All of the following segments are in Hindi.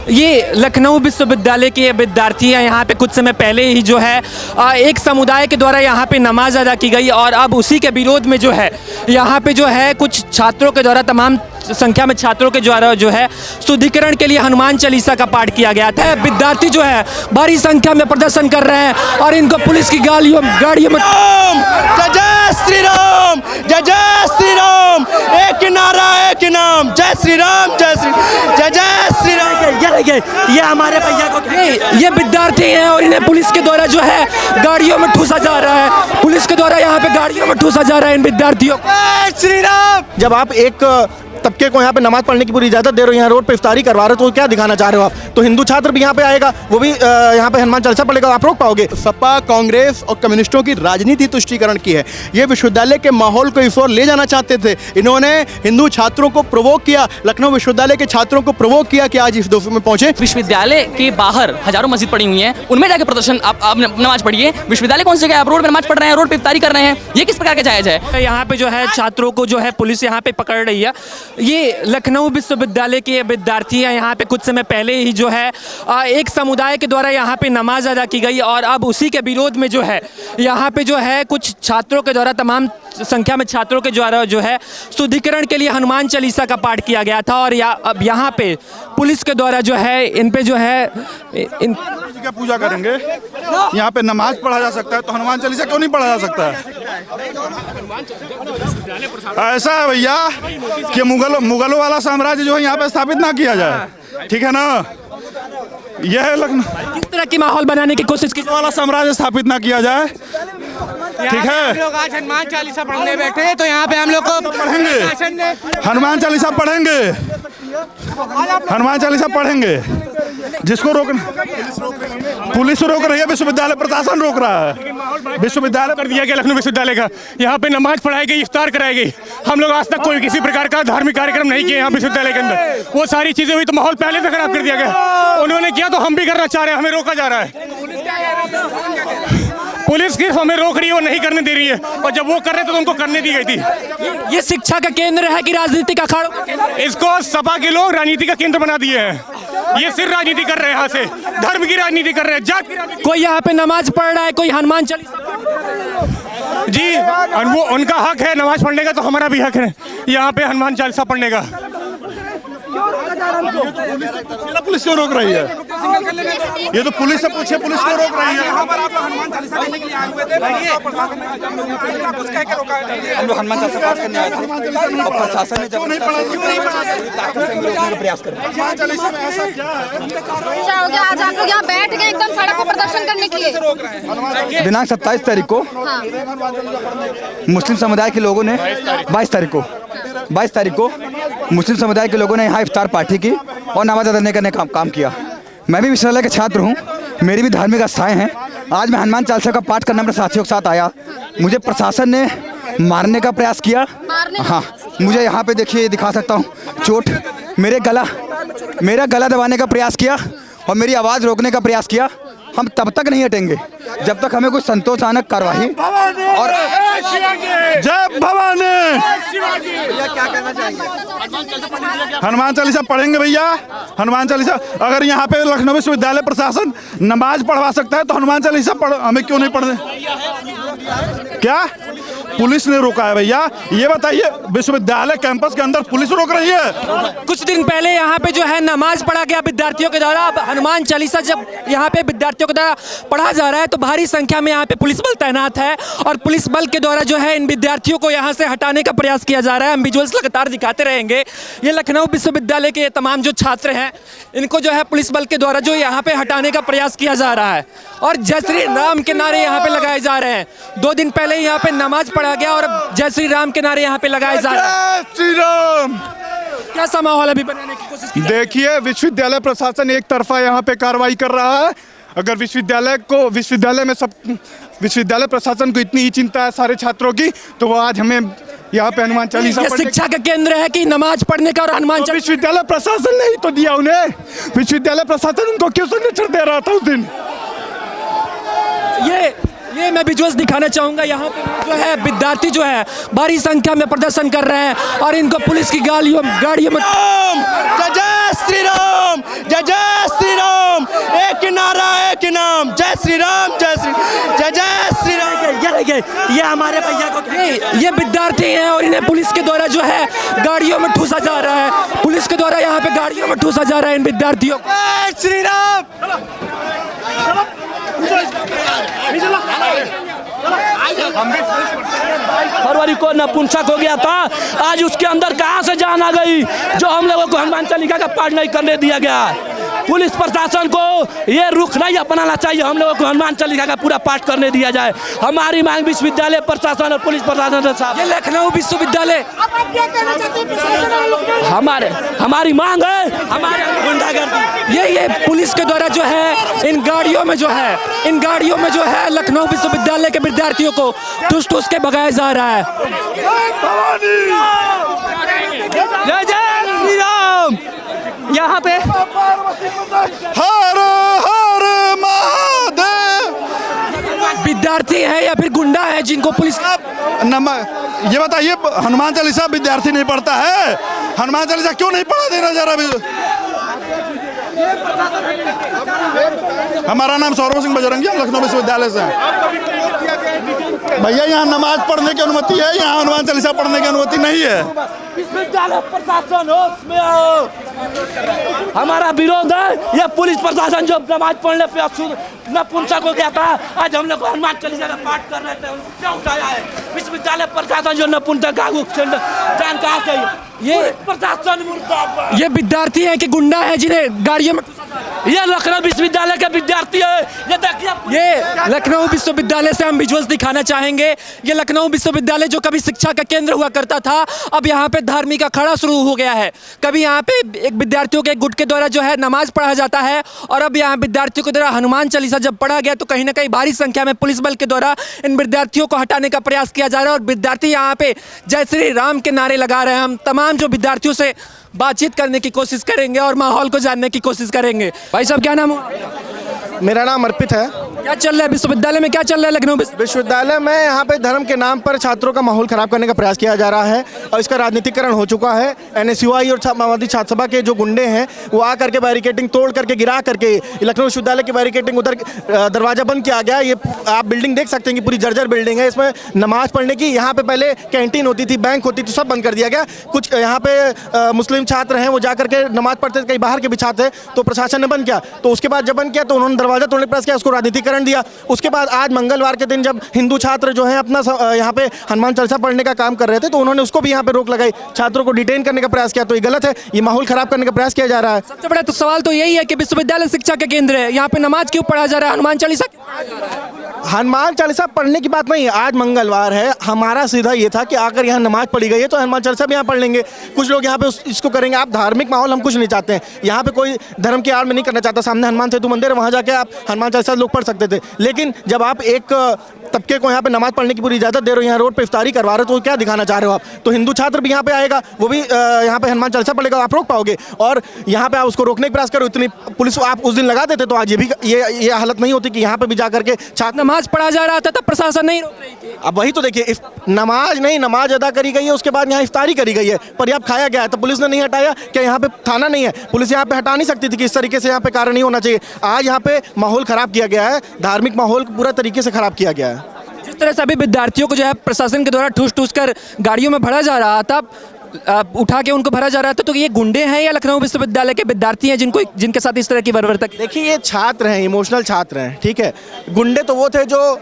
ये लखनऊ विश्वविद्यालय के विद्यार्थी हैं। यहाँ पे कुछ समय पहले ही जो है एक समुदाय के द्वारा यहाँ पे नमाज अदा की गई और अब उसी के विरोध में जो है यहाँ पे जो है कुछ छात्रों के द्वारा, तमाम संख्या में छात्रों के द्वारा जो है शुद्धिकरण के लिए हनुमान चालीसा का पाठ किया गया था। विद्यार्थी जो है भारी संख्या में प्रदर्शन कर रहे हैं और इनको पुलिस की गाड़ियों में जय श्री राम, जय श्री राम, एक नारा एक नाम, जय श्री राम, जय श्री राम। ये हमारे भैया को ये विद्यार्थी हैं और इन्हें पुलिस के द्वारा जो है गाड़ियों में ठूसा जा रहा है। पुलिस के द्वारा यहाँ पे गाड़ियों में ठूसा जा रहा है इन विद्यार्थियों को। जय श्री राम। जब आप एक तबके को यहाँ पे नमाज पढ़ने की पूरी इजाजत दे रहे हो, यहाँ रोड पे इफ्तारी करवा रहे हो, तो क्या दिखाना चाह रहे हो आप? तो हिंदू छात्र भी यहाँ पे आएगा, वो भी यहाँ पे हनुमान चालीसा पढ़ेगा, आप रोक पाओगे? सपा, कांग्रेस और कम्युनिस्टों की राजनीति तुष्टीकरण की है। ये विश्वविद्यालय के माहौल को इस ओर ले जाना चाहते थे। इन्होंने हिंदू छात्रों को प्रोवोक किया, लखनऊ विश्वविद्यालय के छात्रों को प्रोवोक किया कि आज इस दोषी में पहुंचे। विश्वविद्यालय के बाहर हजारों मस्जिद पड़ी हुई हैं, उनमें जाके प्रदर्शन आप नमाज पढ़िए। विश्वविद्यालय कौन सी जगह, आप रोड पे नमाज पढ़ रहे हैं, रोड पे इफ्तारी कर रहे हैं, ये किस प्रकार का जायज है? यहाँ पे जो है छात्रों को जो है पुलिस यहाँ पे पकड़ रही है। ये लखनऊ विश्वविद्यालय के विद्यार्थी हैं। यहाँ पे कुछ समय पहले ही जो है एक समुदाय के द्वारा यहाँ पे नमाज अदा की गई और अब उसी के विरोध में जो है यहाँ पे जो है कुछ छात्रों के द्वारा, तमाम संख्या में छात्रों के द्वारा जो है शुद्धिकरण के लिए हनुमान चालीसा का पाठ किया गया था और अब यहाँ पे पुलिस के द्वारा जो है इन पे जो है इन का पूजा करेंगे। यहाँ पे नमाज पढ़ा जा सकता है तो हनुमान चालीसा क्यों नहीं पढ़ा जा सकता है? ऐसा है भैया कि मुगलों वाला साम्राज्य जो है यहाँ पे स्थापित ना किया जाए, ठीक है ना? यह है लखनऊ, किस तरह की माहौल बनाने की कोशिश की वाला साम्राज्य स्थापित ना किया जाए, ठीक है? हम लोग आज हनुमान चालीसा पढ़ने बैठे हैं, तो यहाँ पे हम लोग को पढ़ेंगे हनुमान चालीसा पढ़ेंगे, हनुमान चालीसा पढ़ेंगे। जिसको रोकना, पुलिस रोक रही है, विश्वविद्यालय प्रशासन रोक रहा है। विश्वविद्यालय कर दिया गया लखनऊ विश्वविद्यालय का, यहाँ पे नमाज पढ़ाई गई, इफ्तार कराई गई। हम लोग आज तक कोई किसी प्रकार का धार्मिक कार्यक्रम नहीं किए यहाँ विश्वविद्यालय के अंदर। वो सारी चीजें हुई तो माहौल पहले से खराब कर दिया गया। उन्होंने किया तो हम भी करना चाह रहे हैं, हमें रोका जा रहा है। पुलिस सिर्फ हमें रोक रही है, वो नहीं करने दे रही है, और जब वो कर रहे थे तो उनको करने दी गई थी। ये शिक्षा का केंद्र है कि राजनीति का अखाड़ा? इसको सपा के लोग राजनीति का केंद्र बना दिए हैं। ये सिर्फ राजनीति कर रहे हैं, यहाँ से धर्म की राजनीति कर रहे हैं, जात की राजनीति। कोई यहाँ पे नमाज पढ़ रहा है, कोई हनुमान चालीसा जी, और वो उनका हक है नमाज पढ़ने का, तो हमारा भी हक है यहाँ पे हनुमान चालीसा पढ़ने का। पुलिस क्यों रोक रही है? ये तो पुलिस से पूछे, पुलिस क्यों रोक रही है? हम लोग हनुमान चालीसा पाठ करने आए थे और प्रशासन ने जब प्रयास कर आज आप लोग यहाँ बैठ गए एकदम सड़क पर प्रदर्शन करने के लिए। दिनांक 27 तारीख को मुस्लिम समुदाय के लोगों ने 22 तारीख को मुस्लिम समुदाय के लोगों ने यहाँ इफ्तार पार्टी की और नमाज अदा करने का काम किया। मैं भी विश्वविद्यालय का छात्र हूँ, मेरी भी धार्मिक आस्थाएं हैं। आज मैं हनुमान चालीसा का पाठ करने अपने साथियों के साथ आया। मुझे प्रशासन ने मारने का प्रयास किया। हाँ, मुझे यहाँ पे देखिए, दिखा सकता हूँ चोट, मेरा गला दबाने का प्रयास किया और मेरी आवाज़ रोकने का प्रयास किया। हम तब तक नहीं हटेंगे जब तक हमें कोई संतोषजनक कार्रवाई और जय भवानी। क्या कहना चाहेंगे? हनुमान चालीसा पढ़ेंगे भैया, हनुमान चालीसा। अगर यहाँ पे लखनऊ विश्वविद्यालय प्रशासन नमाज पढ़वा सकता है तो हनुमान चालीसा हमें क्यों नहीं पढ़ने? क्या पुलिस ने रोका है भैया? ये बताइए, विश्वविद्यालय कैंपस के अंदर पुलिस रोक रही है? कुछ दिन पहले यहाँ पे जो है नमाज पढ़ा गया विद्यार्थियों के द्वारा। अब हनुमान चालीसा जब यहाँ पे विद्यार्थियों के द्वारा पढ़ा जा रहा है तो भारी संख्या में यहाँ पे पुलिस बल तैनात है और पुलिस बल के द्वारा जो है इन विद्यार्थियों को यहाँ से हटाने का प्रयास किया जा रहा है। हम विजुअल्स लगातार दिखाते रहेंगे। ये लखनऊ विश्वविद्यालय के तमाम जो छात्र हैं, इनको जो है पुलिस बल के द्वारा जो यहाँ पे हटाने का प्रयास किया जा रहा है और जय श्री राम के नारे यहाँ पे लगाए जा रहे हैं। 2 दिन पहले यहाँ पे नमाज पढ़ा गया और जय श्री राम के नारे यहाँ पे लगाए जा रहे हैं। जय श्री राम। कैसा माहौल अभी बनाने की कोशिश की? देखिए, विश्वविद्यालय प्रशासन एक तरफा यहाँ पे कार्रवाई कर रहा है। अगर विश्वविद्यालय प्रशासन को इतनी ही चिंता है सारे छात्रों की, तो वो आज हमें यहाँ पे हनुमान चालीसा शिक्षा का केंद्र है कि नमाज पढ़ने का और हनुमान चालीसा। विश्वविद्यालय प्रशासन ने ही तो दिया उन्हें। विश्वविद्यालय प्रशासन उनको क्यों संरक्षण दे रहा था उस दिन? ये मैं विजुअल्स दिखाना चाहूँगा। यहाँ पे जो है विद्यार्थी जो है भारी संख्या में प्रदर्शन कर रहे हैं और इनको पुलिस की गाड़ियों में जय श्री राम, जय कि नारा है कि नाम, जय श्री राम, जय श्री राम। ये हमारे भैया को ये विद्यार्थी हैं और इन्हें पुलिस के द्वारा जो है गाड़ियों में ठूसा जा रहा है। पुलिस के द्वारा यहाँ पे गाड़ियों में ठूसा जा रहा है इन विद्यार्थियों को। जय श्री राम। फरवरी को नपुंसक हो गया था, आज उसके अंदर कहां से जान आ गई जो हम लोगों को हनुमान चालीसा का पाठ नहीं करने दिया गया। पुलिस प्रशासन को ये रुख नहीं अपनाना चाहिए, हम लोगों को हनुमान चालीसा का पूरा पाठ करने दिया जाए। हमारी मांग विश्वविद्यालय प्रशासन और पुलिस प्रशासन से साहब, ये लखनऊ विश्वविद्यालय हमारी मांग है, हमारे गुंडागर्दी। ये पुलिस के द्वारा जो है इन गाड़ियों में जो है लखनऊ विश्वविद्यालय के विद्यार्थियों को ठूस के भगाया जा रहा है। जय जय श्री राम। यहाँ पे हर हर महादेव। विद्यार्थी है या फिर गुंडा है जिनको पुलिस ये बताइए, हनुमान चालीसा विद्यार्थी नहीं पढ़ता है? हनुमान चालीसा क्यों नहीं पढ़ा देना जरा भी? हमारा नाम सौरभ सिंह बजरंगी, हम लखनऊ विश्वविद्यालय से हैं। भैया यहाँ नमाज पढ़ने की अनुमति है, यहाँ हनुमान चालीसा पढ़ने की अनुमति नहीं है। विश्वविद्यालय प्रशासन होश में आओ। हमारा विरोध है ये पुलिस प्रशासन जो नमाज पढ़ने पे नपुंसक हो गया था, आज हम लोग हनुमान चालीसा का पाठ कर रहे थे, क्या उठाया है विश्वविद्यालय प्रशासन जो नपुंसक जान कहाँ से? ये प्रशासन मुर्दाबाद। ये विद्यार्थी है कि गुंडा है जिन्हें गाड़ियों में ये लखनऊ विश्वविद्यालय के विद्यार्थी है। ये देखिए, ये लखनऊ विश्वविद्यालय से हम विजुअल्स दिखाना चाहेंगे। ये लखनऊ विश्वविद्यालय जो कभी शिक्षा का केंद्र हुआ करता था, अब यहाँ पे धार्मिक अखाड़ा शुरू हो गया है। कभी यहाँ पे एक विद्यार्थियों के गुट के द्वारा जो है नमाज पढ़ा जाता है और अब यहाँ विद्यार्थियों के द्वारा हनुमान चालीसा जब पढ़ा गया तो कहीं ना कहीं भारी संख्या में पुलिस बल के द्वारा इन विद्यार्थियों को हटाने का प्रयास किया जा रहा है और विद्यार्थी यहाँ पे जय श्री राम के नारे लगा रहे हैं। हम तमाम जो विद्यार्थियों से बातचीत करने की कोशिश करेंगे और माहौल को जानने की कोशिश करेंगे। भाई साहब क्या नाम है? मेरा नाम अर्पित है। क्या चल रहा है विश्वविद्यालय में, क्या चल रहा है लखनऊ विश्वविद्यालय में? यहाँ पे धर्म के नाम पर छात्रों का माहौल खराब करने का प्रयास किया जा रहा है और इसका राजनीतिकरण हो चुका है। एनएसयूआई और माओवादी छात्र सभा के जो गुंडे हैं वो आ करके बैरिकेडिंग तोड़ करके गिरा करके लखनऊ विश्वविद्यालय की बैरिकेडिंग उधर दरवाजा बंद किया गया। ये आप बिल्डिंग देख सकते हैं कि पूरी जर्जर बिल्डिंग है। इसमें नमाज पढ़ने की यहाँ पे पहले कैंटीन होती थी, बैंक होती थी, सब बंद कर दिया गया। कुछ यहाँ पे मुस्लिम छात्र हैं वो जा करके नमाज पढ़ते थे, कहीं बाहर के भी छात्र हैं, तो प्रशासन ने बंद किया। तो उसके बाद जब बंद किया तो उन्होंने दरवाजा तोड़ने का प्रयास किया, उसको राजनीतिकरण दिया। उसके बाद आज मंगलवार के दिन जब हिंदू छात्र जो हैं अपना यहाँ पे हनुमान चालीसा पढ़ने का काम कर रहे थे तो उन्होंने उसको भी यहाँ पे रोक लगाई, छात्रों को डिटेन करने का प्रयास किया। तो ये गलत है, ये माहौल खराब करने का प्रयास किया जा रहा है। सबसे बड़ा तो सवाल तो यही है कि विश्वविद्यालय शिक्षा का केंद्र है, यहाँ पे नमाज क्यों पढ़ा जा रहा है, हनुमान चालीसा क्यों पढ़ा जा रहा है? हनुमान चालीसा पढ़ने की बात नहीं है, आज मंगलवार है। हमारा सीधा ये था कि अगर यहाँ नमाज पढ़ी गई है तो हनुमान चालीसा भी यहाँ पढ़ लेंगे। कुछ लोग यहाँ पे इसको करेंगे। आप धार्मिक माहौल हम कुछ नहीं चाहते हैं, यहाँ पे कोई धर्म की आड़ में नहीं करना चाहता। सामने हनुमान सेतु मंदिर है, वहाँ जाके आप हनुमान चालीसा लोग पढ़ सकते थे। लेकिन जब आप एक तबके को यहाँ पे नमाज पढ़ने की पूरी इजाज़त दे रहे हो, यहाँ रोड पे इफ्तारी करवा रहे हो, तो क्या दिखाना चाह रहे हो आप? तो हिंदू छात्र भी यहाँ पे आएगा, वो भी यहाँ पे हनुमान चालीसा पढ़ेगा, आप रोक पाओगे? और यहाँ पे आप उसको रोकने का प्रयास करो, इतनी पुलिस आप उस दिन लगा देते तो आज ये हालत नहीं होती कि यहाँ पे भी जा करके छात्र नमाज पढ़ा जा रहा था तब प्रशासन नहीं रोक रही थी। अब वही तो देखिए, नमाज नहीं, नमाज अदा करी गई है, उसके बाद यहाँ इफ्तारी करी गई है, पर अब खाया गया है तो पुलिस ने नहीं हटाया। क्या यहाँ पे थाना नहीं है? पुलिस यहाँ पे हटा नहीं सकती थी कि इस तरीके से यहाँ पे कार्य नहीं होना चाहिए। आज यहाँ पे माहौल खराब किया गया है, धार्मिक माहौल पूरा तरीके से खराब किया गया है। जिस तरह से अभी विद्यार्थियों को जो है प्रशासन के द्वारा ठूस कर गाड़ियों में भरा जा रहा था, उठा के उनको भरा जा रहा था, तो ये गुंडे हैं या लखनऊ विश्वविद्यालय के विद्यार्थी हैं जिनके साथ इस तरह की बर्बरता? देखिए ये छात्र हैं, इमोशनल छात्र हैं, ठीक है। गुंडे तो वो थे जो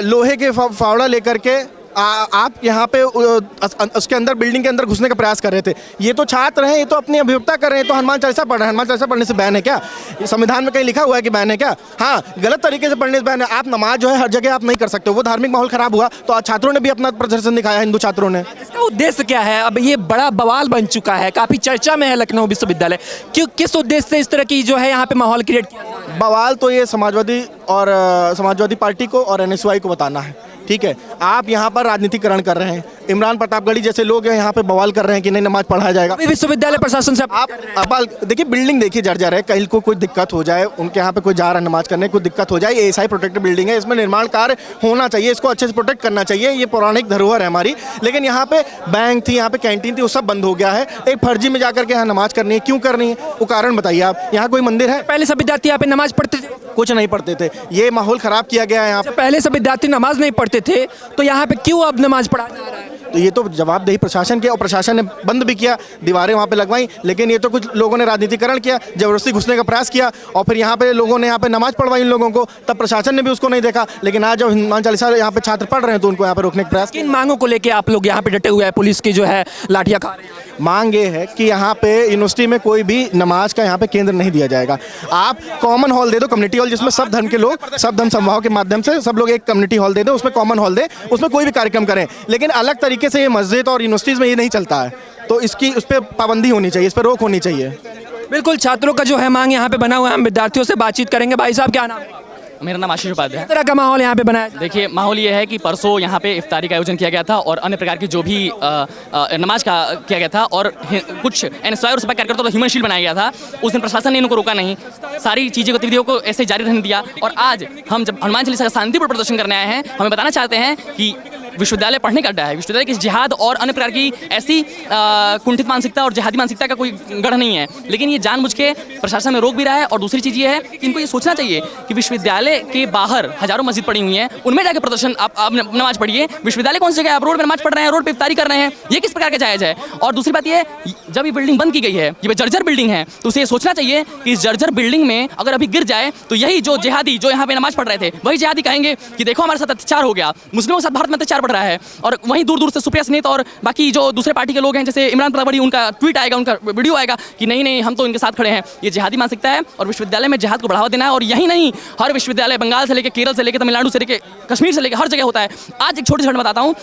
लोहे के फावड़ा लेकर के आप यहाँ पे उसके अंदर बिल्डिंग के अंदर घुसने का प्रयास कर रहे थे। ये तो छात्र हैं, ये तो अपनी अभियोक्ता कर रहे हैं। तो हनुमान चालीसा पढ़ रहे हैं, हनुमान चालीसा पढ़ने से बैन है क्या? संविधान में कहीं लिखा हुआ है कि बैन है क्या? हाँ, गलत तरीके से पढ़ने से बैन है। आप नमाज जो है हर जगह आप नहीं कर सकते, वो धार्मिक माहौल खराब हुआ। तो छात्रों ने भी अपना प्रदर्शन दिखाया, हिंदू छात्रों ने। इसका उद्देश्य क्या है? अब ये बड़ा बवाल बन चुका है, काफ़ी चर्चा में है लखनऊ विश्वविद्यालय। क्यों, किस उद्देश्य से इस तरह की जो है यहाँ पे माहौल क्रिएट किया? बवाल तो ये समाजवादी पार्टी को और एनएसयूआई को बताना है। ठीक है, आप यहाँ पर राजनीतिकरण कर रहे हैं। इमरान प्रतापगढ़ी जैसे लोग हैं यहाँ पे बवाल कर रहे हैं कि नहीं नमाज पढ़ाया जाएगा। अभी विश्वविद्यालय प्रशासन से आप अब देखिए बिल्डिंग देखिए जर्जर है, कहीं को कोई दिक्कत हो जाए, उनके यहाँ पे कोई जा रहा है नमाज करने, कोई दिक्कत हो जाए, ये एसआई प्रोटेक्टेड बिल्डिंग है, इसमें निर्माण कार्य होना चाहिए, इसको अच्छे से प्रोटेक्ट करना चाहिए, ये पौराणिक धरोहर है हमारी। लेकिन यहाँ पे बैंक थी, यहाँ पे कैंटीन थी, वो सब बंद हो गया है। एक फर्जी में जाकर के यहाँ नमाज करनी है, क्यों करनी है, वो कारण बताइए आप। यहाँ कोई मंदिर है? पहले सब विद्यार्थी यहाँ पे नमाज पढ़ते थे, कुछ नहीं पढ़ते थे, ये माहौल खराब किया गया है यहाँ पे। पहले सब विद्यार्थी नमाज नहीं पढ़ते थे तो यहाँ पे क्यों अब नमाज पढ़ाया जा रहा है? तो ये तो जवाबदेही प्रशासन की, और प्रशासन ने बंद भी किया, दीवारें वहाँ पे लगवाई, लेकिन ये तो कुछ लोगों ने राजनीतिकरण किया, जबरदस्ती घुसने का प्रयास किया, और फिर यहाँ पे लोगों ने यहाँ पे नमाज पढ़वाई इन लोगों को, तब प्रशासन ने भी उसको नहीं देखा। लेकिन आज जब हनुमान चालीसा यहाँ पे छात्र पढ़ रहे हैं तो उनको यहाँ पे रोकने का प्रयास। किन मांगों को लेके आप लोग यहाँ पे डटे हुए हैं? पुलिस की जो है लाठियाँ खा रहे हैं। मांग ये है कि यहाँ पे यूनिवर्सिटी में कोई भी नमाज का यहाँ पे केंद्र नहीं दिया जाएगा। आप कॉमन हॉल दे दो, कम्युनिटी हॉल, जिसमें सब धर्म के लोग, सब धर्म समूहों के माध्यम से सब लोग एक कम्युनिटी हॉल दे दो, उसमें कॉमन हॉल दे, उसमें कोई भी कार्यक्रम करें। लेकिन अलग तरीके से ये मस्जिद और यूनिवर्सिटीज़ में ये नहीं चलता है, तो इसकी उस पर पाबंदी होनी चाहिए, इस पर रोक होनी चाहिए। बिल्कुल, छात्रों का जो है मांग यहाँ पे बना हुआ है, हम विद्यार्थियों से बातचीत करेंगे। भाई साहब क्या नाम है? मेरा नाम आशीष उपाध्याय है। किस तरह का माहौल यहाँ पे बनाया है? देखिए माहौल ये है कि परसों यहाँ पे इफ्तारी का आयोजन किया गया था और अन्य प्रकार की जो भी नमाज का किया गया था, और कुछ एनएसवाई और सपा कार्यकर्ताओं का ह्यूमन शील्ड बनाया गया था। उस दिन प्रशासन ने इनको रोका नहीं, सारी चीज़ें गतिविधियों को ऐसे जारी रहने दिया। और आज हम जब हनुमान चालीसा का शांतिपूर्ण प्रदर्शन करने आए हैं, हमें बताना चाहते हैं कि विश्वविद्यालय पढ़ने का अड्डा है, विश्वविद्यालय की जिहाद और अन्य प्रकार की ऐसी कुंठित मानसिकता और जिहादी मानसिकता का कोई गढ़ नहीं है। लेकिन ये जानबूझ के प्रशासन में रोक भी रहा है। और दूसरी चीज़ ये है कि इनको ये सोचना चाहिए कि विश्वविद्यालय के बाहर हजारों मस्जिद पड़ी हुई हैं, उनमें जाकर प्रदर्शन आप नमाज पढ़िए। विश्वविद्यालय कौन सी जगह है? आप रोड पर नमाज पढ़ रहे हैं, रोड पर इफ्तारी कर रहे हैं, ये किस प्रकार का जायज़ है? और दूसरी बात ये, जब ये बिल्डिंग बंद की गई है, ये जर्जर बिल्डिंग है, तो उसे ये सोचना चाहिए कि इस जर्जर बिल्डिंग में अगर अभी गिर जाए तो यही जो जिहादी जो यहाँ पे नमाज पढ़ रहे थे, वही जिहादी कहेंगे कि देखो हमारे साथ अत्याचार हो गया, मुस्लिमों के साथ भारत में अत्याचार बढ़ रहा है। और वहीं दूर दूर से सुप्रिया स्नेत और बाकी जो दूसरे पार्टी के लोग हैं, जैसे इमरान प्रतापगढ़ी, उनका ट्वीट आएगा, उनका वीडियो आएगा कि नहीं नहीं हम तो इनके साथ खड़े हैं। ये जिहादी मानसिकता है और विश्वविद्यालय में जिहाद को बढ़ावा देना है। और यही नहीं, हर विश्वविद्यालय बंगाल से लेकर, केरल से लेकर, तमिलनाडु से लेकर, कश्मीर से लेकर हर जगह होता है। आज एक छोटी सी घटना बताता हूँ।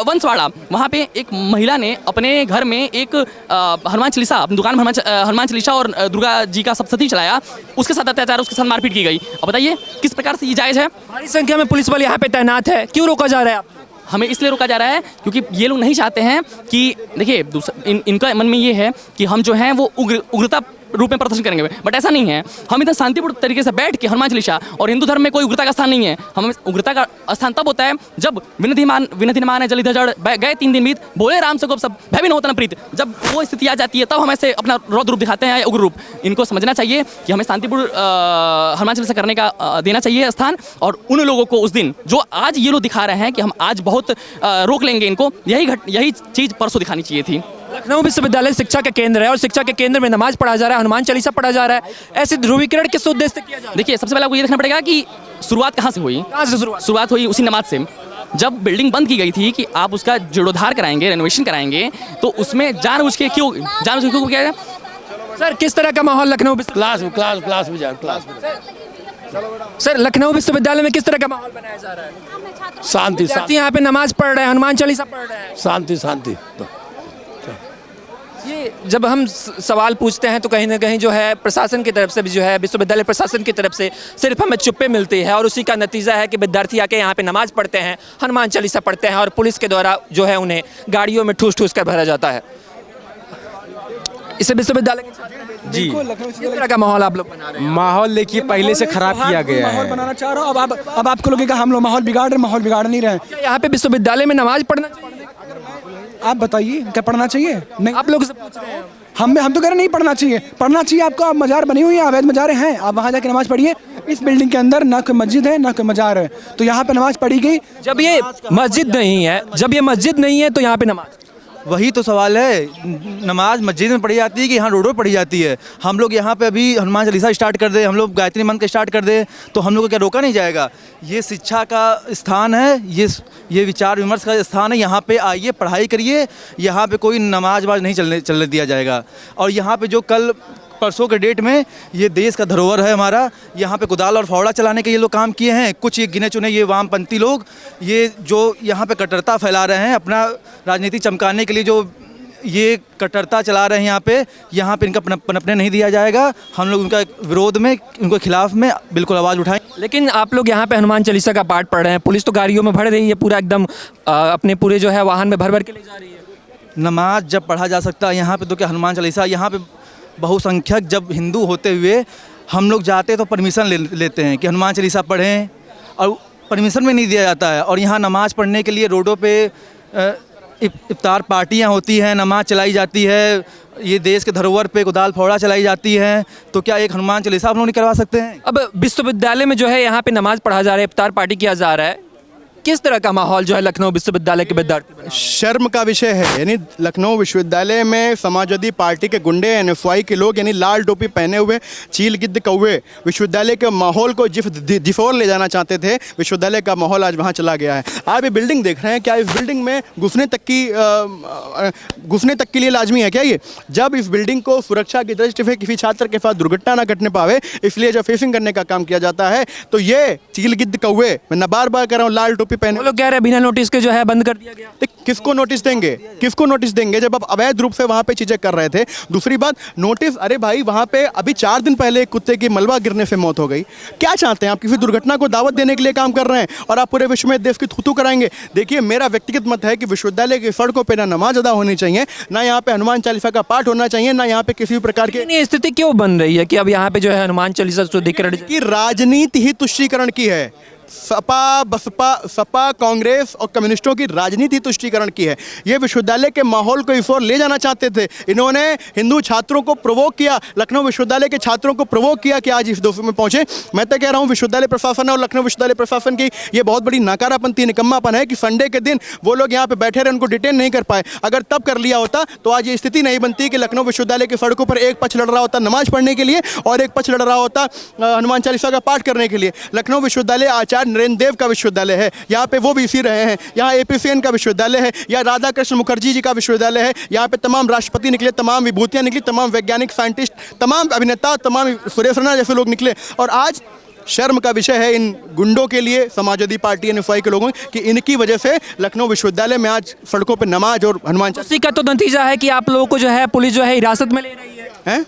वंशवाड़ा, वहाँ पे एक महिला ने अपने घर में एक हनुमान चालीसा, अपनी दुकान में हनुमान चालीसा और दुर्गा जी का सप्तशती चलाया, उसके साथ अत्याचार, उसके साथ मारपीट की गई। अब बताइए किस प्रकार से ये जायज़ है? भारी संख्या में पुलिस बल यहाँ पे तैनात है, क्यों रोका जा रहा है? हमें इसलिए रोका जा रहा है क्योंकि ये लोग नहीं चाहते हैं कि, देखिए इनका मन में ये है कि हम जो हैं वो उग्रता रूप में प्रदर्शन करेंगे, बट ऐसा नहीं है। हम इतना शांतिपूर्ण तरीके से बैठ के हनुमान चालीसा, और हिंदू धर्म में कोई उग्रता का स्थान नहीं है। हम उग्रता का स्थान तब होता है जब विनतिमान है जलित जड़ गए 3 दिन बीत, बोले राम से को सब भय भी न होता न प्रीत, जब वो स्थिति आ जाती है तब हम ऐसे अपना रौद्र रूप दिखाते हैं या उग्र रूप। इनको समझना चाहिए कि हमें शांतिपूर्ण हनुमान चालीसा करने का देना चाहिए स्थान। और उन लोगों को उस दिन जो आज ये लोग दिखा रहे हैं कि हम आज बहुत रोक लेंगे इनको, यही चीज़ परसों दिखानी चाहिए थी। लखनऊ विश्वविद्यालय शिक्षा का केंद्र है और शिक्षा के केंद्र में नमाज पढ़ा जा रहा है, हनुमान चालीसा पढ़ा जा रहा है, ऐसे ध्रुवीकरण किस उद्देश्य से किया जा रहा है? देखिए सबसे पहले आपको ये देखना पड़ेगा कि शुरुआत कहाँ से हुई। कहाँ से शुरुआत हुई? उसी नमाज से। जब बिल्डिंग बंद की गई थी कि आप उसका जीर्णोद्धार कराएंगे, रेनोवेशन कराएंगे, तो उसमें जानबूझ के क्यों किया है? सर किस तरह का माहौल लखनऊ क्लास में जाओ, क्लास में। सर लखनऊ विश्वविद्यालय में किस तरह का माहौल बनाया जा रहा है? शांति, विद्यार्थी यहाँ पे नमाज पढ़ रहे हैं, हनुमान चालीसा पढ़ रहे हैं। शांति। ये जब हम सवाल पूछते हैं तो कहीं ना कहीं जो है प्रशासन की तरफ से भी जो है, विश्वविद्यालय प्रशासन की तरफ से सिर्फ हमें चुप्पे मिलती है, और उसी का नतीजा है कि विद्यार्थी आके यहाँ पे नमाज पढ़ते हैं, हनुमान चालीसा पढ़ते हैं, और पुलिस के द्वारा जो है उन्हें गाड़ियों में ठूस कर भरा जाता है। इसे विश्वविद्यालय जी किस तरह का माहौल आप लोग बना रहे हैं? माहौल देखिए पहले से खराब किया गया है। माहौल बनाना चाह रहा हूँ। अब आपको लगेगा हम लोग माहौल बिगाड़ नहीं रहे। क्या यहाँ पे विश्वविद्यालय में नमाज पढ़ना चाहिए? आप बताइए क्या पढ़ना चाहिए? नहीं, आप लोग से पूछ रहे हैं। हम तो कह रहे नहीं पढ़ना चाहिए आपको। आप मजार बनी हुई है, अवैध मजारें हैं, आप वहाँ जाके नमाज पढ़िए। इस बिल्डिंग के अंदर ना कोई मस्जिद है ना कोई मजार है, तो यहाँ पे नमाज पढ़ी गई। जब ये मस्जिद नहीं है तो यहाँ पे नमाज, वही तो सवाल है। नमाज मस्जिद में पढ़ी जाती है कि यहाँ रोडों पर पढ़ी जाती है? हम लोग यहाँ पे अभी हनुमान चालीसा स्टार्ट कर दे, हम लोग गायत्री मंत्र स्टार्ट कर दे, तो हम लोग को क्या रोका नहीं जाएगा? ये शिक्षा का स्थान है, ये विचार विमर्श का स्थान है। यहाँ पे आइए, पढ़ाई करिए, यहाँ पे कोई नमाज नहीं चलने दिया जाएगा। और यहाँ पे जो कल परसों के डेट में ये देश का धरोहर है हमारा, यहाँ पे कुदाल और फावड़ा चलाने के ये लोग काम किए हैं। कुछ ये गिने चुने ये वामपंथी लोग, ये जो यहाँ पे कट्टरता फैला रहे हैं, अपना राजनीति चमकाने के लिए जो ये कट्टरता चला रहे हैं यहाँ पे इनका पनपने नहीं दिया जाएगा। हम लोग उनका विरोध में, उनके खिलाफ में बिल्कुल आवाज़ उठाएं। लेकिन आप लोग यहाँ पे हनुमान चालीसा का पाठ पढ़ रहे हैं, पुलिस तो गाड़ियों में भर रही है, पूरा एकदम अपने पूरे जो है वाहन में भर भर के ले जा रही है। नमाज जब पढ़ा जा सकता है यहाँ पे तो क्या हनुमान चालीसा, यहाँ पे बहुसंख्यक जब हिंदू होते हुए हम लोग जाते तो परमिशन लेते हैं कि हनुमान चालीसा पढ़ें, और परमिशन में नहीं दिया जाता है। और यहाँ नमाज़ पढ़ने के लिए रोडों पे इफ्तार पार्टियाँ होती हैं, नमाज़ चलाई जाती है, ये देश के धरोहर पे कुदाल फौड़ा चलाई जाती है, तो क्या एक हनुमान चालीसा आप लोग नहीं करवा सकते हैं? अब विश्वविद्यालय में जो है यहाँ पे नमाज पढ़ा जा रहा है, इफ्तार पार्टी किया जा रहा है, किस तरह का माहौल जो है लखनऊ विश्वविद्यालय के विद्यार्थी? शर्म का विषय है। यानी लखनऊ विश्वविद्यालय में समाजवादी पार्टी के गुंडे, एनएसवाई के लोग, यानी लाल टोपी पहने हुए चील गिद्ध कौवे विश्वविद्यालय के माहौल को जिस ओर ले जाना चाहते थे, विश्वविद्यालय का माहौल आज वहाँ चला गया है। आप ये बिल्डिंग देख रहे हैं, क्या इस बिल्डिंग में घुसने तक के लिए लाजमी है क्या ये? जब इस बिल्डिंग को सुरक्षा की दृष्टि से किसी छात्र के साथ दुर्घटना न घटने पावे, इसलिए जब फेसिंग करने का काम किया जाता है, तो ये चील गिद्ध कौवे, मैं बार बार कह रहा हूँ, लाल टोपी पहने, वो लोग कह रहे हैं बिना नोटिस के जो है बंद कर दिया गया। किसको नोटिस देंगे जब आप अवैध रूप से वहां पे चीजें कर रहे थे? दूसरी बात, नोटिस, अरे भाई वहां पे अभी 4 दिन पहले एक कुत्ते की मलबा गिरने से मौत हो गई। क्या चाहते हैं आप? किसी दुर्घटना को दावत देने के लिए काम कर रहे हैं और आप पूरे विश्व में देश की थूथू कराएंगे। देखिए, मेरा व्यक्तिगत मत है कि विश्वविद्यालय की सड़कों पर ना नमाज अदा होनी चाहिए, ना यहाँ पे हनुमान चालीसा का पाठ होना चाहिए, ना यहाँ पे किसी भी प्रकार की स्थिति क्यों बन रही है कि अब यहाँ पे जो है हनुमान चालीसा शुद्धिकरण की राजनीति ही तुष्टीकरण की है। सपा, बसपा, सपा, कांग्रेस और कम्युनिस्टों की राजनीति तुष्टीकरण की है। ये विश्वविद्यालय के माहौल को इस ओर ले जाना चाहते थे। इन्होंने हिंदू छात्रों को प्रोवोक किया, लखनऊ विश्वविद्यालय के छात्रों को प्रोवोक किया कि आज इस दोष में पहुंचे। मैं तो कह रहा हूं विश्वविद्यालय प्रशासन और लखनऊ विश्वविद्यालय प्रशासन की ये बहुत बड़ी नाकारापंती, निकम्मापन है कि संडे के दिन वो लोग यहाँ पे बैठे रहे, उनको डिटेन नहीं कर पाए। अगर तब कर लिया होता तो आज ये स्थिति नहीं बनती कि लखनऊ विश्वविद्यालय की सड़कों पर एक पक्ष लड़ रहा होता नमाज पढ़ने के लिए और एक पक्ष लड़ रहा होता हनुमान चालीसा का पाठ करने के लिए। लखनऊ विश्वविद्यालय आचार्य नरेंद्र देव का विश्वविद्यालय है, यहाँ पे वो भी इसी रहे हैं। यहाँ एपीसीएन का विश्वविद्यालय है, या राधा कृष्ण मुखर्जी जी का विश्वविद्यालय है। यहाँ पे तमाम राष्ट्रपति निकले, तमाम विभूतियाँ निकली, तमाम वैज्ञानिक, साइंटिस्ट, तमाम अभिनेता, तमाम सुरेश रैना जैसे लोग निकले। और आज शर्म का विषय है इन गुंडों के लिए, समाजवादी पार्टी एनएसवाई के लोगों कि इनकी वजह से लखनऊ विश्वविद्यालय में आज सड़कों पर नमाज और हनुमान। उसी का तो नतीजा है कि आप लोगों को जो है पुलिस जो है हिरासत में ले रही है।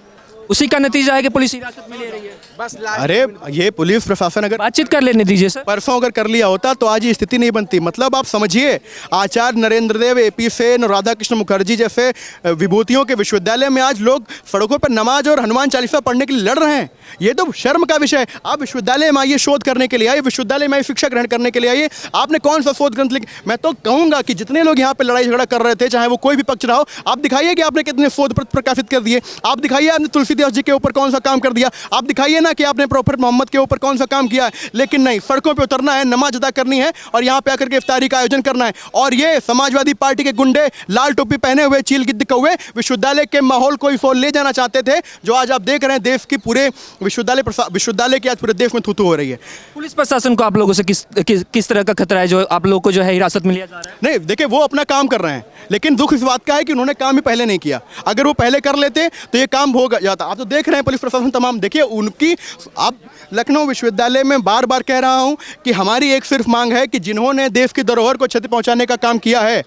उसी का नतीजा है कि पुलिस हिरासत में ले रही है। बस अरे ये पुलिस प्रशासन अगर बातचीत कर लेने दीजिए सर, परसों अगर कर लिया होता तो आज ये स्थिति नहीं बनती। मतलब आप समझिए, आचार्य नरेंद्र देव, एपी सेन और राधा कृष्ण मुखर्जी जैसे विभूतियों के विश्वविद्यालय में आज लोग सड़कों पर नमाज और हनुमान चालीसा पढ़ने के लिए लड़ रहे हैं। ये तो शर्म का विषय है। आप विश्वविद्यालय में आइए, शोध करने के लिए आइए, विश्वविद्यालय में शिक्षा ग्रहण करने के लिए आइए। आपने कौन सा शोध ग्रंथ लिखा? मैं तो कहूँगा कि जितने लोग यहाँ पे लड़ाई झगड़ा कर रहे थे, चाहे वो कोई भी पक्ष रहा हो, आप दिखाइए कि आपने कितने शोध प्रकाशित कर दिए। आप दिखाइए आपने तुलसीदास जी के ऊपर कौन सा काम कर दिया। आप दिखाइए ना कि आपने प्रॉफिट मोहम्मद के ऊपर कौन सा काम किया है। लेकिन नहीं, सड़कों पे उतरना है, नमाज अदा करनी है और यहाँ पे आकर के इफ्तारी का आयोजन करना है। और ये समाजवादी पार्टी के गुंडे, लाल टोपी पहने हुए चील गिद्ध कौवे विश्वविद्यालय के माहौल को इस ओर ले जाना चाहते थे, जो आज आप देख रहे हैं देश की पूरे विश्वविद्यालय की आज पूरे देश में थूथू हो रही है। पुलिस प्रशासन को आप लोगों से किस तरह का खतरा है जो आप लोगों को जो है हिरासत में लिया जा रहा है? नहीं, देखिए वो अपना काम कर रहे हैं, लेकिन दुख इस बात का है कि उन्होंने काम ही पहले नहीं किया। अगर वो पहले कर लेते तो ये काम हो जाता। आप तो देख रहे हैं पुलिस प्रशासन तमाम, देखिए उनकी। अब लखनऊ विश्वविद्यालय में बार बार कह रहा हूं कि हमारी एक सिर्फ मांग है कि जिन्होंने देश की धरोहर को क्षति पहुंचाने का काम किया है,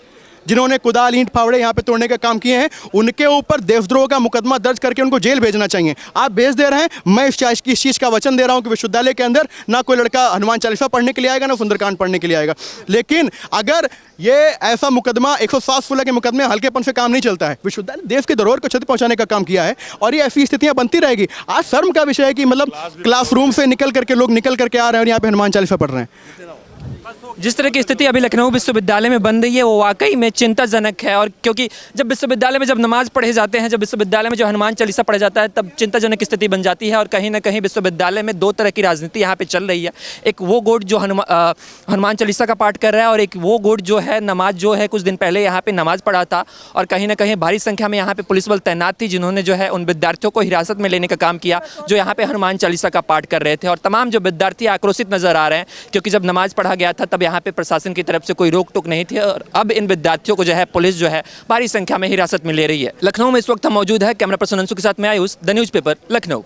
जिन्होंने कुदाल, ईंट, फावड़े यहाँ पे तोड़ने का काम किए हैं, उनके ऊपर देशद्रोह का मुकदमा दर्ज करके उनको जेल भेजना चाहिए। आप भेज दे रहे हैं। मैं इस चीज़ का वचन दे रहा हूँ कि विश्वविद्यालय के अंदर ना कोई लड़का हनुमान चालीसा पढ़ने के लिए आएगा, ना सुंदरकांड पढ़ने के लिए आएगा। लेकिन अगर ये ऐसा मुकदमा 107 के मुकदमे हल्केपन से काम नहीं चलता है। विश्वविद्यालय देश की धरोहर को क्षति पहुंचाने का काम किया है और ये ऐसी स्थितियां बनती रहेगी। आज शर्म का विषय है कि मतलब क्लासरूम से निकल करके आ रहे हैं और यहाँ पे हनुमान चालीसा पढ़ रहे हैं। जिस तरह की स्थिति अभी लखनऊ विश्वविद्यालय में बन रही है वो वाकई में चिंताजनक है। और क्योंकि जब विश्वविद्यालय में जब नमाज पढ़े जाते हैं, जब विश्वविद्यालय में जो हनुमान चालीसा पढ़ा जाता है, तब चिंताजनक स्थिति बन जाती है। और कहीं ना कहीं विश्वविद्यालय में दो तरह की राजनीति यहाँ पे चल रही है। एक वो गुट जो हनुमान चालीसा का पाठ कर रहा है और एक वो गुट जो है नमाज जो है कुछ दिन पहले यहाँ पे नमाज पढ़ा था। और कहीं ना कहीं भारी संख्या में यहाँ पे पुलिस बल तैनात थी, जिन्होंने जो है उन विद्यार्थियों को हिरासत में लेने का काम किया जो यहाँ पे हनुमान चालीसा का पाठ कर रहे थे। और तमाम जो विद्यार्थी आक्रोशित नजर आ रहे हैं, क्योंकि जब नमाज पढ़ा गया था तब यहाँ पे प्रशासन की तरफ से कोई रोक टोक नहीं थी। और अब इन विद्यार्थियों को जो है पुलिस जो है भारी संख्या में हिरासत में ले रही है। लखनऊ में इस वक्त हम मौजूद है। कैमरा पर्सन अंशु के साथ मैं Ayush, the news paper, Lucknow.